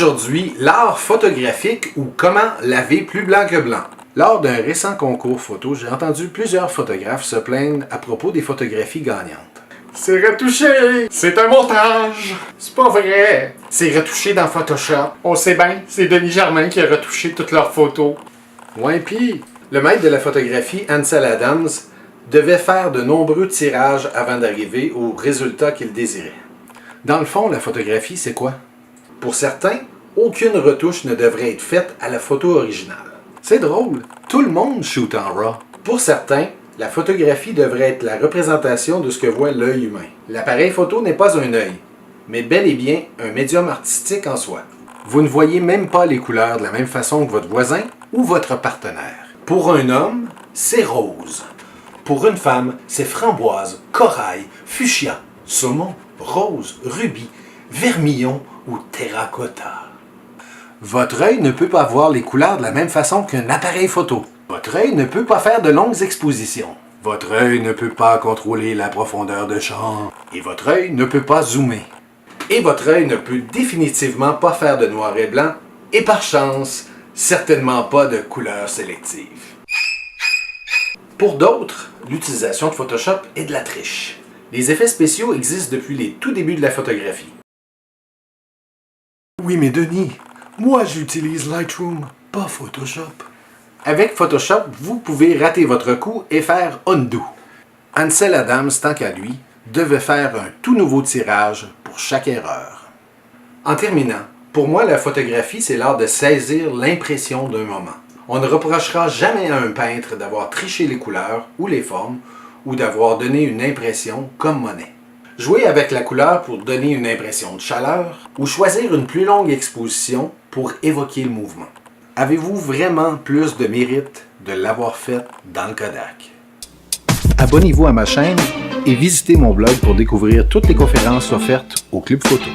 Aujourd'hui, l'art photographique ou comment laver plus blanc que blanc. Lors d'un récent concours photo, j'ai entendu plusieurs photographes se plaindre à propos des photographies gagnantes. C'est retouché! C'est un montage! C'est pas vrai! C'est retouché dans Photoshop. On sait bien, c'est Denis Germain qui a retouché toutes leurs photos. Ouais, pis le maître de la photographie, Ansel Adams, devait faire de nombreux tirages avant d'arriver au résultat qu'il désirait. Dans le fond, la photographie, c'est quoi? Pour certains, aucune retouche ne devrait être faite à la photo originale. C'est drôle, tout le monde shoot en RAW. Pour certains, la photographie devrait être la représentation de ce que voit l'œil humain. L'appareil photo n'est pas un œil, mais bel et bien un médium artistique en soi. Vous ne voyez même pas les couleurs de la même façon que votre voisin ou votre partenaire. Pour un homme, c'est rose. Pour une femme, c'est framboise, corail, fuchsia, saumon, rose, rubis, vermillon ou terracotta. Votre œil ne peut pas voir les couleurs de la même façon qu'un appareil photo. Votre œil ne peut pas faire de longues expositions. Votre œil ne peut pas contrôler la profondeur de champ. Et votre œil ne peut pas zoomer. Et votre œil ne peut définitivement pas faire de noir et blanc. Et par chance, certainement pas de couleurs sélectives. Pour d'autres, l'utilisation de Photoshop est de la triche. Les effets spéciaux existent depuis les tout débuts de la photographie. Oui, mais Denis, moi j'utilise Lightroom, pas Photoshop. Avec Photoshop, vous pouvez rater votre coup et faire undo. Ansel Adams, tant qu'à lui, devait faire un tout nouveau tirage pour chaque erreur. En terminant, pour moi, la photographie, c'est l'art de saisir l'impression d'un moment. On ne reprochera jamais à un peintre d'avoir triché les couleurs ou les formes ou d'avoir donné une impression comme Monet. Jouer avec la couleur pour donner une impression de chaleur ou choisir une plus longue exposition pour évoquer le mouvement. Avez-vous vraiment plus de mérite de l'avoir fait dans le Kodak? Abonnez-vous à ma chaîne et visitez mon blog pour découvrir toutes les conférences offertes au Club Photo.